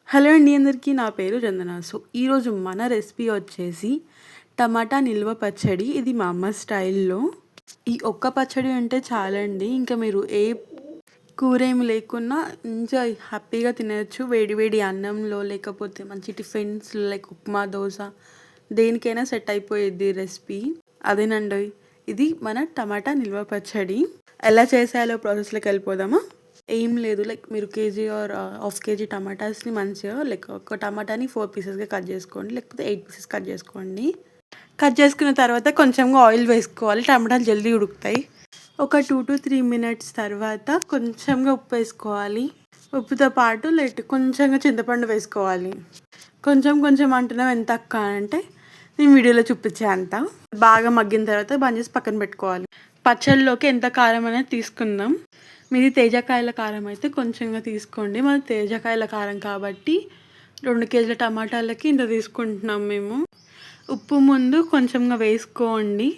Hello అండి అందరికీ. నా పేరు చందన. సో ఈరోజు మన రెసిపీ వచ్చేసి టమాటా నిల్వ పచ్చడి. ఇది మా అమ్మ స్టైల్లో. ఈ ఒక్క పచ్చడి ఉంటే చాలండి, ఇంకా మీరు ఏ కూర ఏమి లేకున్నా మంచిగా హ్యాపీగా తినచ్చు. వేడి వేడి అన్నంలో, లేకపోతే మంచి టిఫిన్స్ లైక్ ఉప్మా, దోశ, దేనికైనా సెట్ అయిపోయేది రెసిపీ. అదేనండి, ఇది మన టమాటా నిల్వ పచ్చడి. ఎలా చేసేయాలో ప్రాసెస్లోకి వెళ్ళిపోదామా? ఏం లేదు, లైక్ మీరు కేజీ ఆర్ హాఫ్ కేజీ టమాటాస్ని మంచిగా లైక్ ఒక టమాటాని 4 పీసెస్గా కట్ చేసుకోండి, లేకపోతే 8 పీసెస్ కట్ చేసుకోండి. కట్ చేసుకున్న తర్వాత కొంచెంగా ఆయిల్ వేసుకోవాలి, టమాటాలు జల్దీ ఉడుకుతాయి. ఒక 2 to 3 minutes తర్వాత కొంచెంగా ఉప్పు వేసుకోవాలి. ఉప్పుతో పాటు కొంచెంగా చింతపండు వేసుకోవాలి. కొంచెం కొంచెం అంటున్నాం ఎంత అక్క అంటే, నేను వీడియోలో చూపించే అంత. బాగా మగ్గిన తర్వాత బంద్ చేసి పక్కన పెట్టుకోవాలి. పచ్చళ్ళలోకి ఎంత కారం అనేది తీసుకుందాం. మీది తేజకాయల కారం అయితే కొంచెంగా తీసుకోండి. మాది తేజకాయల కారం కాబట్టి 2 కేజీల టమాటాలకి ఇంత తీసుకుంటున్నాం మేము. ఉప్పు ముందు కొంచెంగా వేసుకోండి.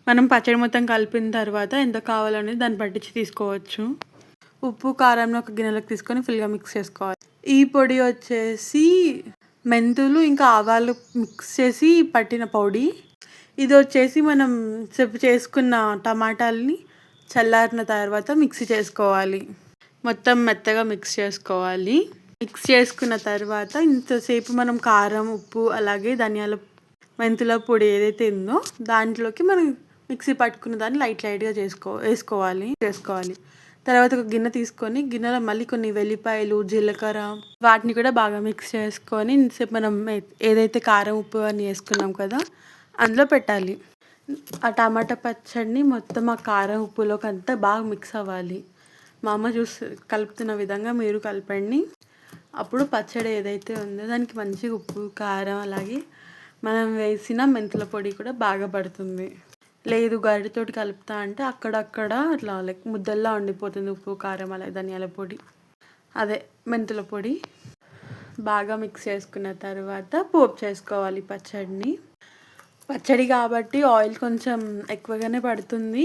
మనం పచ్చడి మొత్తం కలిపిన తర్వాత ఎంత కావాలనేది దాన్ని పట్టించి తీసుకోవచ్చు. ఉప్పు కారంలో ఒక గిన్నెలకు తీసుకొని ఫుల్గా మిక్స్ చేసుకోవాలి. ఈ పొడి వచ్చేసి మెంతులు ఇంకా ఆవాలు మిక్స్ చేసి పట్టిన పొడి. ఇది వచ్చేసి మనం చేసుకున్న టమాటాలని చల్లారిన తర్వాత మిక్సీ చేసుకోవాలి. మొత్తం మెత్తగా మిక్స్ చేసుకోవాలి. మిక్స్ చేసుకున్న తర్వాత ఇంతసేపు మనం కారం, ఉప్పు, అలాగే ధనియాల, మెంతుల పొడి ఏదైతే ఉందో దాంట్లోకి మనం మిక్సీ పట్టుకున్న దాన్ని లైట్గా వేసుకోవాలి. తర్వాత ఒక గిన్నె తీసుకొని గిన్నెలో మళ్ళీ కొన్ని వెల్లిపాయలు, జీలకర్ర వాటిని కూడా బాగా మిక్స్ చేసుకొని ఇంతసేపు మనం ఏదైతే కారం, ఉప్పు అని వేసుకున్నాం కదా అందులో పెట్టాలి. ఆ టమాటా పచ్చడిని మొత్తం ఆ కారం, ఉప్పులోకి అంతా బాగా మిక్స్ అవ్వాలి. మా అమ్మ కలుపుతున్న విధంగా మీరు కలపండి. అప్పుడు పచ్చడి ఏదైతే ఉందో దానికి మంచిగా ఉప్పు, కారం, అలాగే మనం వేసిన మెంతుల పొడి కూడా బాగా పడుతుంది. లేదు గరిటెతోటి కలుపుతా అంటే అక్కడక్కడ అట్లా లైక్ ముద్దల్లా ఉండిపోతుంది. ఉప్పు, కారం, అలాగే ధనియాల పొడి, అదే మెంతుల పొడి బాగా మిక్స్ చేసుకున్న తర్వాత పోపు చేసుకోవాలి పచ్చడిని. పచ్చడి కాబట్టి ఆయిల్ కొంచెం ఎక్కువగానే పడుతుంది.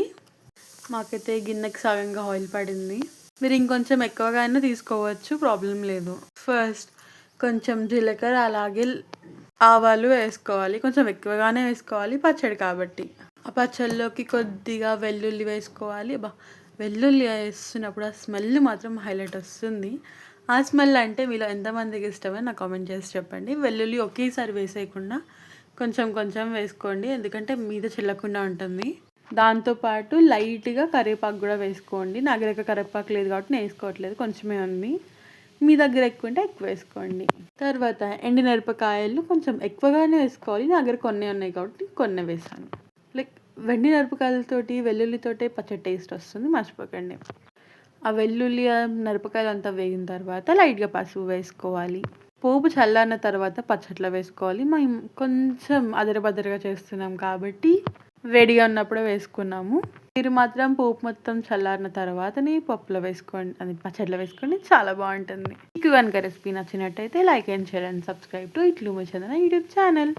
మాకైతే గిన్నెకి సగంగా ఆయిల్ పడింది. మీరు ఇంకొంచెం ఎక్కువగానే తీసుకోవచ్చు, ప్రాబ్లం లేదు. ఫస్ట్ కొంచెం జీలకర్ర అలాగే ఆవాలు వేసుకోవాలి. కొంచెం ఎక్కువగానే వేసుకోవాలి పచ్చడి కాబట్టి. ఆ పచ్చడిలోకి కొద్దిగా వెల్లుల్లి వేసుకోవాలి. వెల్లుల్లి వేస్తున్నప్పుడు ఆ స్మెల్ మాత్రం హైలైట్ వస్తుంది. ఆ స్మెల్ అంటే మీలో ఎంతమందికి ఇష్టమో నాకు కామెంట్ చేసి చెప్పండి. వెల్లుల్లి ఒకేసారి వేసేయకుండా కొంచెం కొంచెం వేసుకోండి, ఎందుకంటే మీద చిల్లకుండా ఉంటుంది. దాంతోపాటు లైట్గా కరివేపాకు కూడా వేసుకోండి. నా దగ్గర కరివేపాకు లేదు కాబట్టి నేను వేసుకోవట్లేదు, కొంచెమే ఉంది. మీ దగ్గర ఎక్కువ ఉంటే ఎక్కువ వేసుకోండి. తర్వాత ఎండుమిరపకాయలు కొంచెం ఎక్కువగానే వేసుకోవాలి. నా దగ్గర కొన్ని ఉన్నాయి కాబట్టి కొన్ని వేసాను. లైక్ ఎండుమిరపకాయలతోటి, వెల్లుల్లితోటే పచ్చడి టేస్ట్ వస్తుంది, మర్చిపోకండి. ఆ వెల్లుల్లి, మిరపకాయలు అంతా వేగిన తర్వాత లైట్గా పసుపు వేసుకోవాలి. పోపు చల్లారిన తర్వాత పచ్చట్లో వేసుకోవాలి. మేము కొంచెం అదరబద్దరగా చేస్తున్నాం కాబట్టి వేడిగా ఉన్నప్పుడే వేసుకున్నాము. మీరు మాత్రం పోపు మొత్తం చల్లారిన తర్వాతనే పప్పులో వేసుకోండి, అది పచ్చడిలో వేసుకోండి, చాలా బాగుంటుంది. మీకు కనుక రెసిపీ నచ్చినట్టయితే like and share and subscribe to ఇట్లు మీ చందన యూట్యూబ్ ఛానల్.